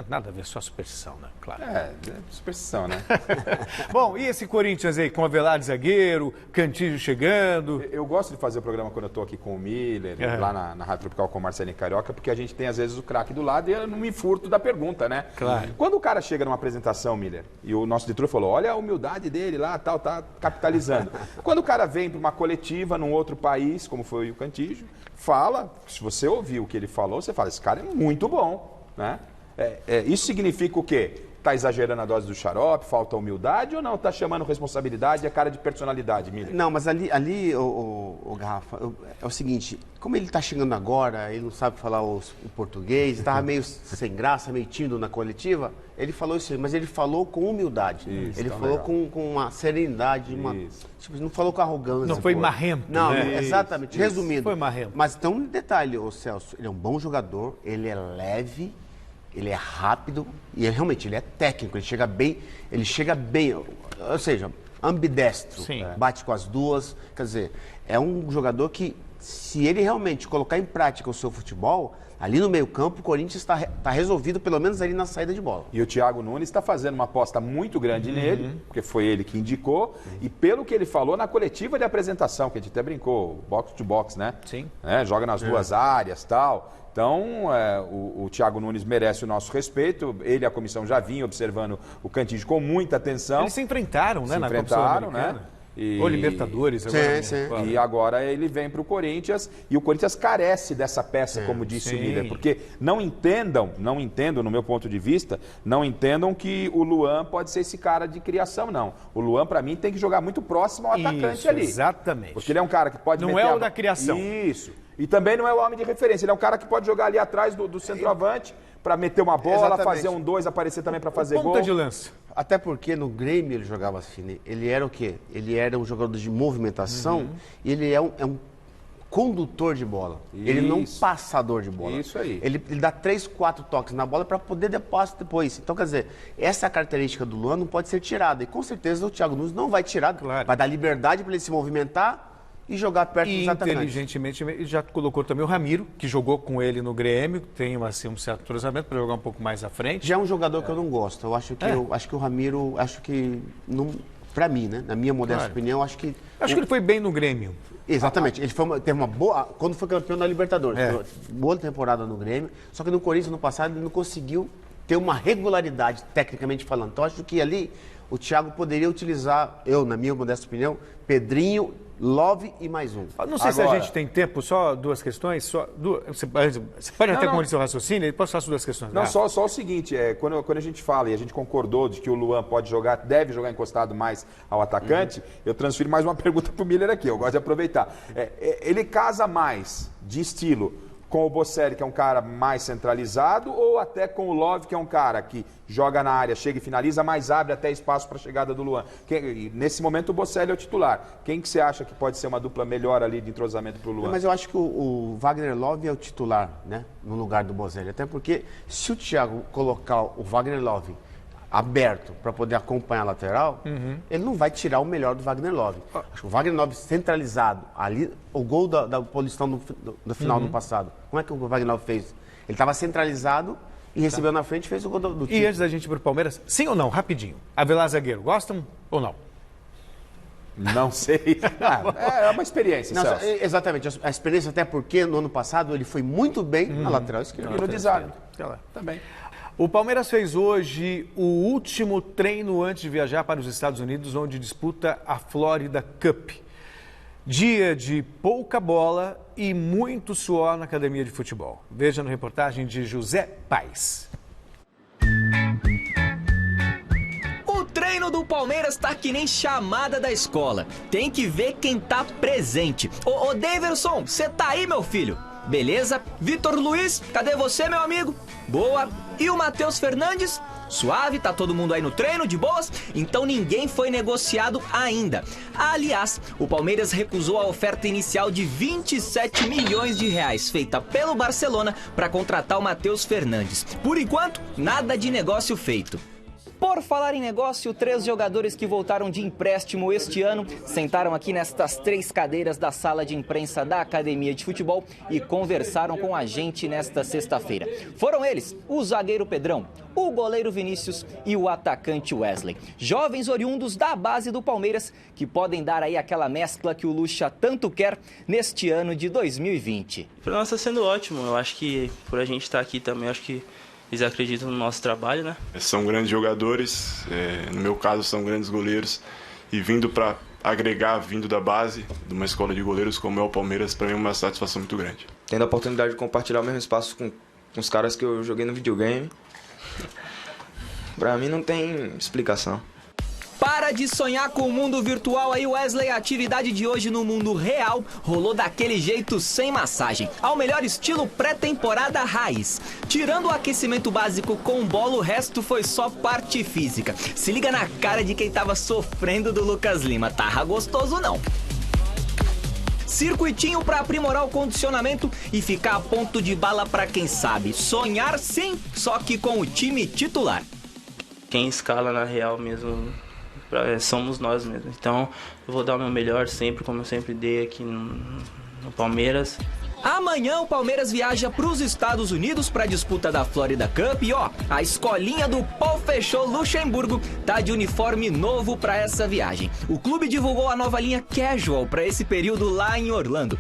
Nada a ver, só superstição, né? Claro. É superstição, né? Bom, e esse Corinthians aí, com Avelar de zagueiro, Cantillo chegando? Eu gosto de fazer o programa quando eu estou aqui com o Miller, lá na Rádio Tropical com o Marcelinho Carioca, porque a gente tem, às vezes, o craque do lado e eu não me furto da pergunta, né? Claro. Quando o cara chega numa apresentação, Miller, e o nosso diretor falou, olha a humildade dele lá, tal, tá capitalizando. Quando o cara vem para uma coletiva num outro país, como foi o Cantillo, fala, se você ouviu o que ele falou, você fala, esse cara é muito bom, né? Isso significa o quê? Está exagerando a dose do xarope, falta humildade ou não? Está chamando responsabilidade e a cara de personalidade, Miller? Não, mas ali o Garrafa, é o seguinte, como ele está chegando agora, ele não sabe falar o português, estava meio sem graça, meio tímido na coletiva, ele falou isso aí, mas ele falou com humildade. Isso, ele tá falou legal. com uma serenidade, tipo, não falou com arrogância. Não foi marrento, Não, né? exatamente, Isso. resumindo. Foi marrento. Mas então, um detalhe, ô Celso, ele é um bom jogador, ele é leve, ele é rápido e realmente ele é técnico, ele chega bem, ou seja, ambidestro, Sim. Bate com as duas, quer dizer, é um jogador que, se ele realmente colocar em prática o seu futebol, ali no meio campo o Corinthians está resolvido, pelo menos ali na saída de bola. E o Thiago Nunes está fazendo uma aposta muito grande nele, porque foi ele que indicou, e pelo que ele falou na coletiva de apresentação, que a gente até brincou, box to box, né? Sim. Joga nas duas áreas e tal. Então, o Thiago Nunes merece o nosso respeito. Ele e a comissão já vinham observando o Cantillo com muita atenção. Eles se enfrentaram, né? Se Na enfrentaram, Copa Sul-Americana. né? Ou Libertadores. Agora Sim. E agora ele vem para o Corinthians e o Corinthians carece dessa peça, como disse o Miller, porque não entendam, no meu ponto de vista, não entendam que o Luan pode ser esse cara de criação, não. O Luan, para mim, tem que jogar muito próximo ao atacante Isso, ali. Exatamente. Porque ele é um cara que pode Não meter é o da criação. Isso. E também não é o homem de referência, ele é um cara que pode jogar ali atrás do centroavante para meter uma bola, Exatamente. fazer um 2, aparecer também para fazer gol. Ponta de lança. Até porque no Grêmio ele jogava assim, né? Ele era o quê? Ele era um jogador de movimentação e ele é um condutor de bola. Ele não é um passador de bola. Isso aí. Ele dá 3, 4 toques na bola para poder depois. Então, quer dizer, essa característica do Luan não pode ser tirada. E com certeza o Thiago Nunes não vai tirar. Claro. Vai dar liberdade para ele se movimentar e jogar perto E dos atacantes. inteligentemente ele já colocou também o Ramiro, que jogou com ele no Grêmio, tem assim, um certo cruzamento para jogar um pouco mais à frente. Já é um jogador que eu não gosto. Eu acho que o Ramiro, não, para mim, né? Na minha modesta opinião, acho que Acho que ele foi bem no Grêmio. Exatamente, ele teve uma boa, quando foi campeão da Libertadores, boa temporada no Grêmio, só que no Corinthians no passado ele não conseguiu ter uma regularidade, tecnicamente falando. Então acho que ali o Thiago poderia utilizar, na minha modesta opinião, Pedrinho, Love e mais um. Não sei se a gente tem tempo, só duas questões. Você pode até concluir seu raciocínio, depois faço duas questões. Não, só o seguinte, quando a gente fala e a gente concordou de que o Luan deve jogar encostado mais ao atacante, eu transfiro mais uma pergunta para o Miller aqui, eu gosto de aproveitar. Ele casa mais de estilo com o Bocelli, que é um cara mais centralizado, ou até com o Love, que é um cara que joga na área, chega e finaliza, mas abre até espaço para a chegada do Luan? Nesse momento o Bocelli é o titular. Quem que você acha que pode ser uma dupla melhor ali de entrosamento para o Luan? Mas eu acho que o Wagner Love é o titular, né? No lugar do Bocelli. Até porque se o Thiago colocar o Wagner Love aberto para poder acompanhar a lateral, ele não vai tirar o melhor do Wagner Love. Acho que o Wagner Love centralizado, ali, o gol da Paulistão no final do passado, como é que o Wagner Love fez? Ele estava centralizado e recebeu na frente e fez o gol do time. E antes da gente ir para o Palmeiras, sim ou não, rapidinho, Avelar zagueiro, gostam ou não? Não sei. É uma experiência, Não, Celso. exatamente, a experiência, até porque no ano passado ele foi muito bem na lateral esquerda. E no desarme. Também. O Palmeiras fez hoje o último treino antes de viajar para os Estados Unidos, onde disputa a Florida Cup. Dia de pouca bola e muito suor na academia de futebol. Veja na reportagem de José Paes. O treino do Palmeiras tá que nem chamada da escola. Tem que ver quem tá presente. Ô Daverson, você tá aí, meu filho? Beleza? Vitor Luiz, cadê você, meu amigo? Boa. E o Matheus Fernandes? Suave, tá todo mundo aí no treino, de boas? Então ninguém foi negociado ainda. Aliás, o Palmeiras recusou a oferta inicial de 27 milhões de reais feita pelo Barcelona para contratar o Matheus Fernandes. Por enquanto, nada de negócio feito. Por falar em negócio, 3 jogadores que voltaram de empréstimo este ano sentaram aqui nestas 3 cadeiras da sala de imprensa da Academia de Futebol e conversaram com a gente nesta sexta-feira. Foram eles, o zagueiro Pedrão, o goleiro Vinícius e o atacante Wesley. Jovens oriundos da base do Palmeiras que podem dar aí aquela mescla que o Lucha tanto quer neste ano de 2020. Para nós está sendo ótimo, eu acho que por a gente estar aqui também, eu acho que eles acreditam no nosso trabalho, né? São grandes jogadores, no meu caso são grandes goleiros, e vindo para agregar, vindo da base de uma escola de goleiros como é o Palmeiras, para mim é uma satisfação muito grande. Tendo a oportunidade de compartilhar o mesmo espaço com os caras que eu joguei no videogame, para mim não tem explicação. Para de sonhar com o mundo virtual aí, Wesley. A atividade de hoje no mundo real rolou daquele jeito sem massagem, ao melhor estilo pré-temporada raiz. Tirando o aquecimento básico com bola, o resto foi só parte física. Se liga na cara de quem tava sofrendo do Lucas Lima, tava gostoso não. Circuitinho para aprimorar o condicionamento e ficar a ponto de bala para quem sabe. Sonhar sim, só que com o time titular. Quem escala na real mesmo somos nós mesmos. Então eu vou dar o meu melhor sempre, como eu sempre dei aqui no Palmeiras. Amanhã o Palmeiras viaja para os Estados Unidos para a disputa da Florida Cup e a escolinha do Paul Fechou Luxemburgo tá de uniforme novo para essa viagem. O clube divulgou a nova linha Casual para esse período lá em Orlando.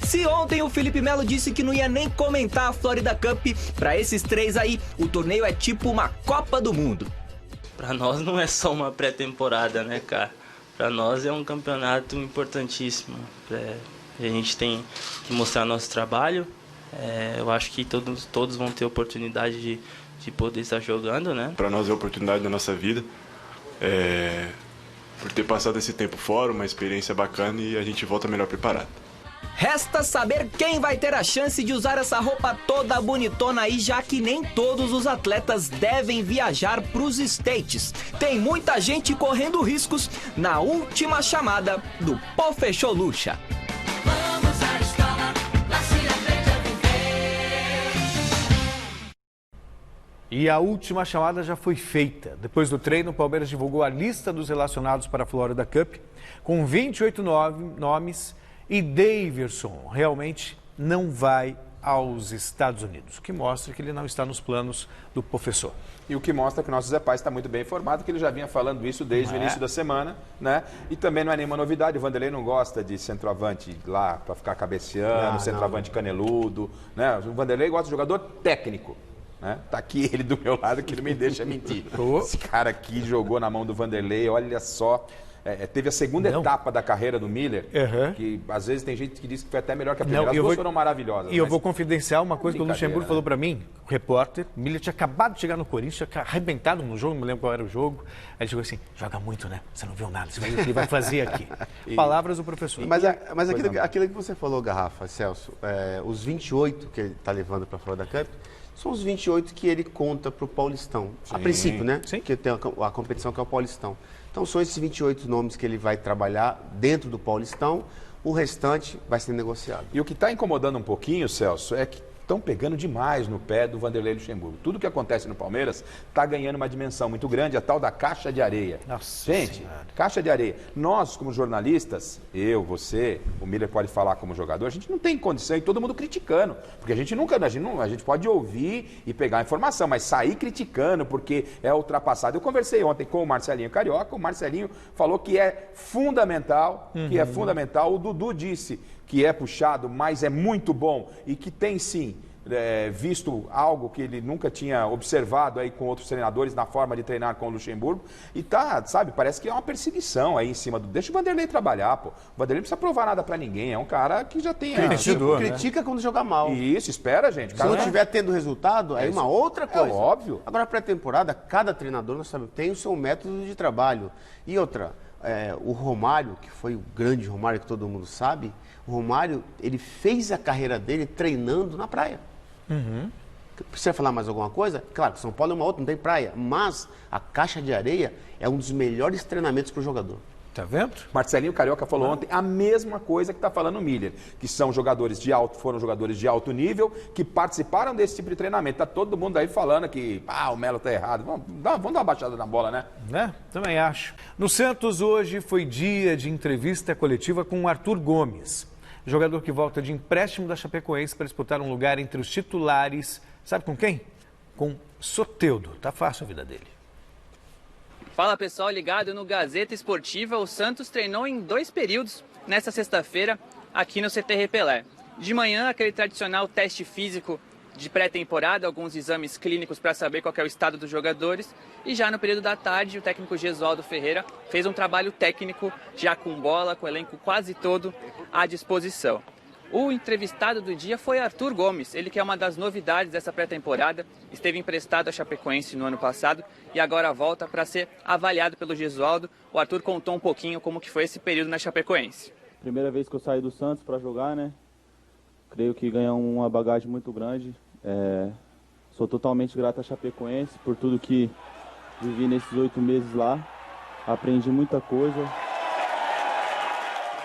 Se ontem o Felipe Melo disse que não ia nem comentar a Florida Cup, para esses 3 aí, o torneio é tipo uma Copa do Mundo. Para nós não é só uma pré-temporada, né, cara? Para nós é um campeonato importantíssimo. A gente tem que mostrar nosso trabalho. Eu acho que todos vão ter oportunidade de poder estar jogando, né? Para nós é a oportunidade da nossa vida. Por ter passado esse tempo fora, uma experiência bacana e a gente volta melhor preparado. Resta saber quem vai ter a chance de usar essa roupa toda bonitona aí, já que nem todos os atletas devem viajar para os States. Tem muita gente correndo riscos na última chamada do Paul Fechou Lucha. Vamos à escola, lá se aprende a viver. E a última chamada já foi feita. Depois do treino, o Palmeiras divulgou a lista dos relacionados para a Florida Cup, com 28 nomes. E Daverson realmente não vai aos Estados Unidos, o que mostra que ele não está nos planos do professor. E o que mostra que o nosso Zé Paes está muito bem informado, que ele já vinha falando isso desde o início da semana, né? E também não é nenhuma novidade, o Vanderlei não gosta de centroavante lá para ficar cabeceando, centroavante caneludo, né? O Vanderlei gosta de jogador técnico, né? Tá aqui ele do meu lado que não me deixa mentir. Esse cara aqui jogou na mão do Vanderlei, olha só. Teve a segunda etapa da carreira do Miller, que às vezes tem gente que diz que foi até melhor que a primeira. As duas foram maravilhosas. E eu vou confidenciar uma coisa que o Luxemburgo falou para mim, o repórter. O Miller tinha acabado de chegar no Corinthians, tinha arrebentado no jogo, não me lembro qual era o jogo. Aí ele chegou assim, joga muito, né? Você não viu nada, você vai ver o que ele vai fazer aqui. Palavras do professor. Mas aquilo que você falou, Garrafa, Celso, os 28 que ele está levando para fora da Cup, são os 28 que ele conta para o Paulistão. A princípio, né? Sim. Que tem a competição que é o Paulistão. Então são esses 28 nomes que ele vai trabalhar dentro do Paulistão, o restante vai ser negociado. E o que está incomodando um pouquinho, Celso, é que estão pegando demais no pé do Vanderlei Luxemburgo. Tudo que acontece no Palmeiras está ganhando uma dimensão muito grande, a tal da caixa de areia. Nossa Gente, Senhora. caixa de areia. Nós, como jornalistas, eu, você, o Miller pode falar como jogador, a gente não tem condição e todo mundo criticando. Porque a gente pode ouvir e pegar a informação, mas sair criticando porque é ultrapassado. Eu conversei ontem com o Marcelinho Carioca, o Marcelinho falou que é fundamental, o Dudu disse que é puxado, mas é muito bom e que tem sim visto algo que ele nunca tinha observado aí com outros treinadores na forma de treinar com o Luxemburgo e tá, sabe, parece que é uma perseguição aí em cima do... Deixa o Vanderlei trabalhar, pô. O Vanderlei não precisa provar nada pra ninguém, é um cara que já tem... Critica quando joga mal. Isso, espera, gente. Se não estiver tendo resultado, aí uma outra coisa. É óbvio. Agora, pré-temporada, cada treinador, nós sabemos, tem o seu método de trabalho. E outra, o Romário, que foi o grande Romário que todo mundo sabe, o Romário, ele fez a carreira dele treinando na praia. Precisa falar mais alguma coisa? Claro, São Paulo é uma outra, não tem praia, mas a caixa de areia é um dos melhores treinamentos para o jogador. Tá vendo? Marcelinho Carioca falou ontem a mesma coisa que está falando o Miller, que são foram jogadores de alto nível que participaram desse tipo de treinamento. Tá todo mundo aí falando que o Melo tá errado. Vamos dar uma baixada na bola, né? Também acho. No Santos hoje foi dia de entrevista coletiva com o Arthur Gomes, jogador que volta de empréstimo da Chapecoense para disputar um lugar entre os titulares. Sabe com quem? Com Soteldo. Tá fácil a vida dele. Fala pessoal, ligado no Gazeta Esportiva, o Santos treinou em 2 períodos nesta sexta-feira aqui no CT Pelé. De manhã, aquele tradicional teste físico de pré-temporada, alguns exames clínicos para saber qual é o estado dos jogadores. E já no período da tarde, o técnico Gesualdo Ferreira fez um trabalho técnico já com bola, com o elenco quase todo à disposição. O entrevistado do dia foi Arthur Gomes, ele que é uma das novidades dessa pré-temporada, esteve emprestado à Chapecoense no ano passado e agora volta para ser avaliado pelo Gesualdo. O Arthur contou um pouquinho como que foi esse período na Chapecoense. Primeira vez que eu saí do Santos para jogar, né? Creio que ganhar uma bagagem muito grande. Sou totalmente grato à Chapecoense por tudo que vivi nesses 8 meses lá. Aprendi muita coisa.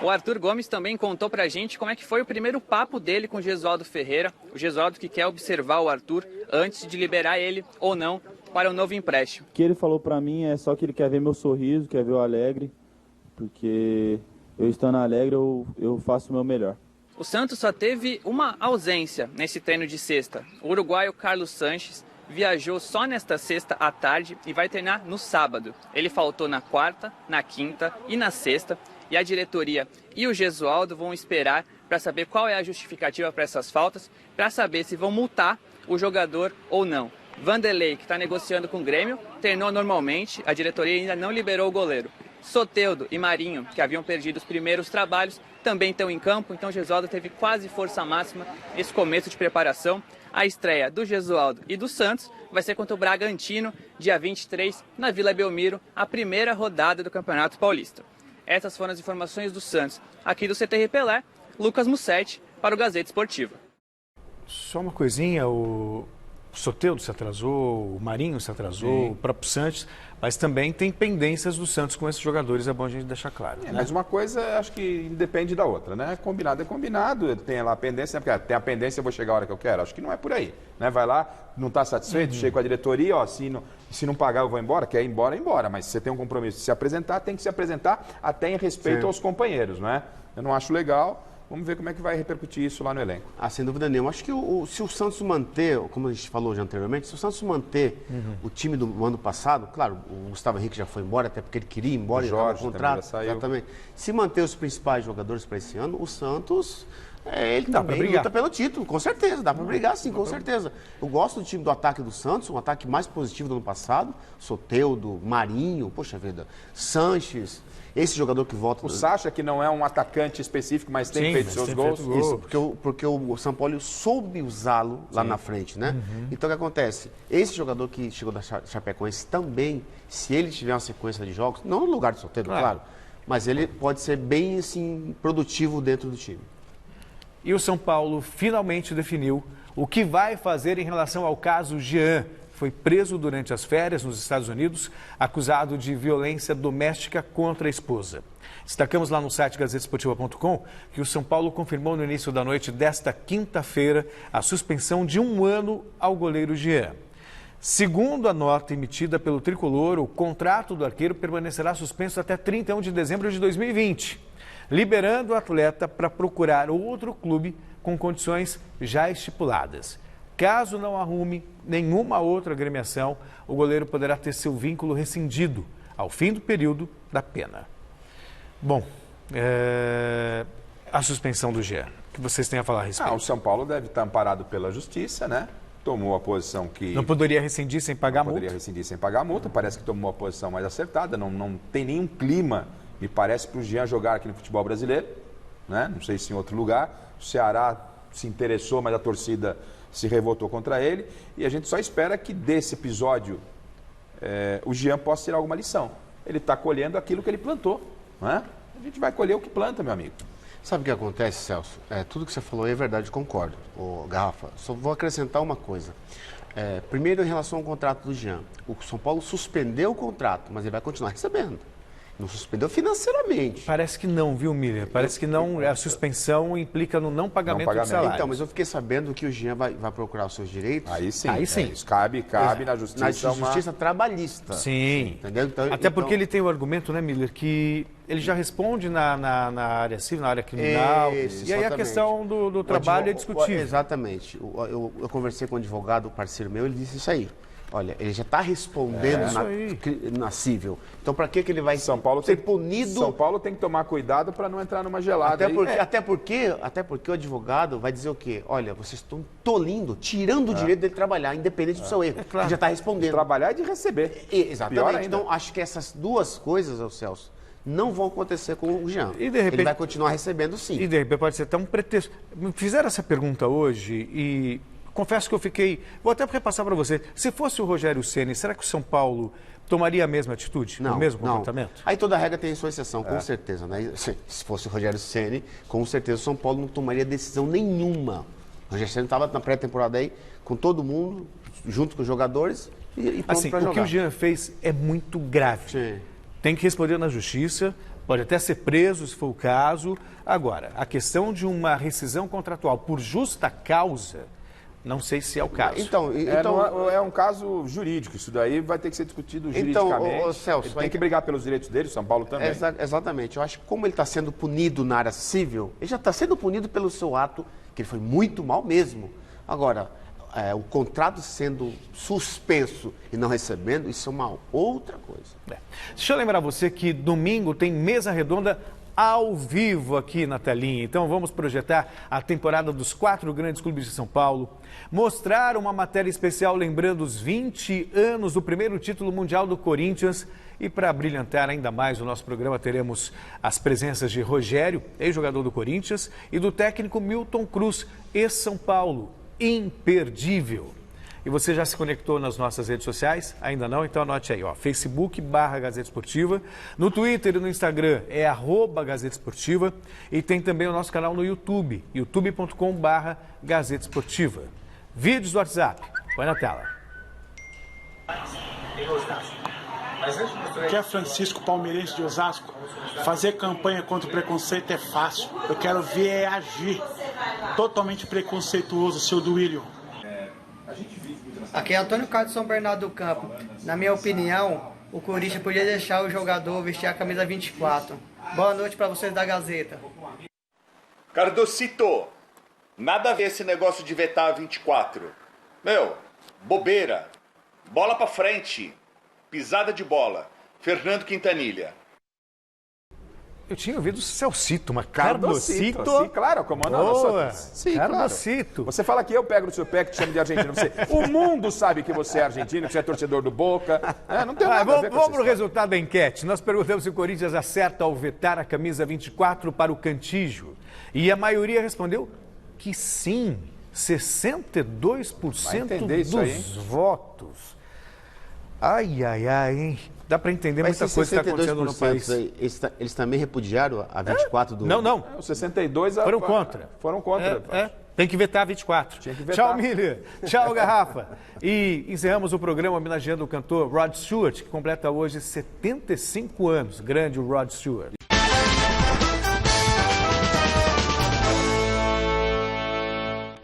O Arthur Gomes também contou pra gente como é que foi o primeiro papo dele com o Gesualdo Ferreira. O Gesualdo que quer observar o Arthur antes de liberar ele ou não para um novo empréstimo. O que ele falou pra mim é só que ele quer ver meu sorriso, quer ver eu alegre, porque eu estando alegre eu faço o meu melhor. O Santos só teve uma ausência nesse treino de sexta. O uruguaio Carlos Sanches viajou só nesta sexta à tarde e vai treinar no sábado. Ele faltou na quarta, na quinta e na sexta. E a diretoria e o Gesualdo vão esperar para saber qual é a justificativa para essas faltas, para saber se vão multar o jogador ou não. Vanderlei, que está negociando com o Grêmio, treinou normalmente, a diretoria ainda não liberou o goleiro. Soteldo e Marinho, que haviam perdido os primeiros trabalhos, também estão em campo, então o Gesualdo teve quase força máxima nesse começo de preparação. A estreia do Gesualdo e do Santos vai ser contra o Bragantino, dia 23, na Vila Belmiro, a primeira rodada do Campeonato Paulista. Essas foram as informações do Santos. Aqui do CT Pelé, Lucas Mussetti, para o Gazeta Esportiva. Só uma coisinha, o Soteldo se atrasou, o Marinho se atrasou, o próprio Santos, mas também tem pendências do Santos com esses jogadores, é bom a gente deixar claro. Né? Mas uma coisa, acho que depende da outra, né? Combinado é combinado, tem lá a pendência, porque tem a pendência, eu vou chegar a hora que eu quero. Acho que não é por aí, né? Vai lá, não está satisfeito, chega com a diretoria, se não pagar eu vou embora, quer ir embora, mas se você tem um compromisso de se apresentar, tem que se apresentar até em respeito aos companheiros, não é? Eu não acho legal. Vamos ver como é que vai repercutir isso lá no elenco. Sem dúvida nenhuma. Acho que se o Santos manter, como a gente falou já anteriormente, se o Santos manter o time do ano passado, claro, o Gustavo Henrique já foi embora, até porque ele queria ir embora, o Jorge ele contrato, já saiu. Exatamente. Se manter os principais jogadores para esse ano, o Santos, ele dá também luta pelo título, com certeza, dá para brigar sim, com certeza. Eu gosto do time do ataque do Santos, um ataque mais positivo do ano passado, Soteldo, Marinho, poxa vida, Sanches. Esse jogador que volta... O Sacha, que não é um atacante específico, mas tem feito seus gols. Isso, porque o São Paulo soube usá-lo lá na frente, né? Então, o que acontece? Esse jogador que chegou da Chapecoense também, se ele tiver uma sequência de jogos, não no lugar de Soteldo, claro, mas ele pode ser bem, assim, produtivo dentro do time. E o São Paulo finalmente definiu o que vai fazer em relação ao caso Jean. foi preso durante as férias nos Estados Unidos, acusado de violência doméstica contra a esposa. Destacamos lá no site gazetesportiva.com que o São Paulo confirmou no início da noite desta quinta-feira a suspensão de 1 ano ao goleiro Jean. Segundo a nota emitida pelo Tricolor, o contrato do arqueiro permanecerá suspenso até 31 de dezembro de 2020, liberando o atleta para procurar outro clube com condições já estipuladas. Caso não arrume nenhuma outra agremiação, o goleiro poderá ter seu vínculo rescindido ao fim do período da pena. Bom, a suspensão do Jean, o que vocês têm a falar a respeito? O São Paulo deve estar amparado pela justiça, né? Tomou a posição que... Não poderia rescindir sem pagar a multa? Poderia rescindir sem pagar a multa, parece que tomou a posição mais acertada, não tem nenhum clima, me parece, para o Jean jogar aqui no futebol brasileiro, né? Não sei se em outro lugar, o Ceará se interessou, mas a torcida se revoltou contra ele, e a gente só espera que desse episódio o Jean possa tirar alguma lição. Ele está colhendo aquilo que ele plantou, não é? A gente vai colher o que planta, meu amigo. Sabe o que acontece, Celso? Tudo que você falou é verdade, concordo. Garrafa, só vou acrescentar uma coisa. Primeiro, em relação ao contrato do Jean. O São Paulo suspendeu o contrato, mas ele vai continuar recebendo. Não suspendeu financeiramente. Parece que não, viu, Miller? Parece que não. A suspensão implica no não pagamento do salário. Então, mas eu fiquei sabendo que o Jean vai procurar os seus direitos. Aí sim. Isso cabe na justiça. Na justiça trabalhista. Sim. Entendeu? Até porque ele tem o argumento, né, Miller, que ele já responde na área civil, na área criminal. E aí a questão do trabalho é discutível. Exatamente. Eu conversei com um advogado, parceiro meu, ele disse isso aí. Olha, ele já está respondendo na civil. Então, para que ele vai ser punido? São Paulo tem que tomar cuidado para não entrar numa gelada. Até porque o advogado vai dizer o quê? Olha, vocês estão tolindo, tirando o direito dele trabalhar, independente do seu erro. Claro. Ele já está respondendo. De trabalhar e de receber. Exatamente. Então, acho que essas duas coisas, Celso, não vão acontecer com o Jean. E de repente, ele vai continuar recebendo, sim. E de repente pode ser até um pretexto. Me fizeram essa pergunta hoje e... confesso que eu fiquei... Vou até repassar para você. Se fosse o Rogério Ceni, será que o São Paulo tomaria a mesma atitude? O mesmo comportamento? Aí toda regra tem sua exceção, com certeza. Né? Se fosse o Rogério Ceni, com certeza o São Paulo não tomaria decisão nenhuma. O Rogério Ceni estava na pré-temporada aí, com todo mundo, junto com os jogadores, e pronto para jogar. O que o Jean fez é muito grave. Sim. Tem que responder na justiça, pode até ser preso, se for o caso. Agora, a questão de uma rescisão contratual por justa causa... Não sei se é o caso. Então, é um caso jurídico. Isso daí vai ter que ser discutido juridicamente. Então, Celso, ele tem que brigar pelos direitos dele, São Paulo também. Exatamente. Eu acho que como ele está sendo punido na área civil, ele já está sendo punido pelo seu ato, que ele foi muito mal mesmo. Agora, o contrato sendo suspenso e não recebendo, isso é uma outra coisa. Deixa eu lembrar você que domingo tem mesa redonda ao vivo aqui na telinha. Então vamos projetar a temporada dos 4 grandes clubes de São Paulo, mostrar uma matéria especial lembrando os 20 anos do primeiro título mundial do Corinthians e para brilhantar ainda mais o nosso programa teremos as presenças de Rogério, ex-jogador do Corinthians, e do técnico Milton Cruz, ex-São Paulo, imperdível. E você já se conectou nas nossas redes sociais? Ainda não? Então anote aí, Facebook/Gazeta Esportiva. No Twitter e no Instagram é @Gazeta Esportiva. E tem também o nosso canal no YouTube, youtube.com/Gazeta Esportiva. Vídeos do WhatsApp, põe na tela. Que é Francisco, palmeirense de Osasco. Fazer campanha contra o preconceito é fácil. Eu quero ver agir. Totalmente preconceituoso, seu Duílio. Aqui é Antônio Carlos São Bernardo do Campo. Na minha opinião, o Corinthians podia deixar o jogador vestir a camisa 24. Boa noite para vocês da Gazeta. Cardocito, nada a ver esse negócio de vetar a 24. Meu, bobeira. Bola pra frente. Pisada de bola. Fernando Quintanilha. Eu tinha ouvido Celcito, mas Cardocito. Sim, claro, como não. Sim, Cardocito. Claro. Você fala que eu pego no seu pé, que te chamo de argentino. O mundo sabe que você é argentino, que você é torcedor do Boca. Não tem nada a ver com Vamos para o resultado da enquete. Nós perguntamos se o Corinthians acerta ao vetar a camisa 24 para o Cantígio. E a maioria respondeu que sim. 62% dos votos. Ai, hein? Dá para entender muita coisa que está acontecendo no país. Eles também repudiaram a 24 do... Não. Os 62 foram contra. Foram contra. Tem que vetar 24. Tinha que vetar. Tchau, Miller. Tchau, Garrafa. E encerramos o programa homenageando o cantor Rod Stewart, que completa hoje 75 anos. Grande o Rod Stewart.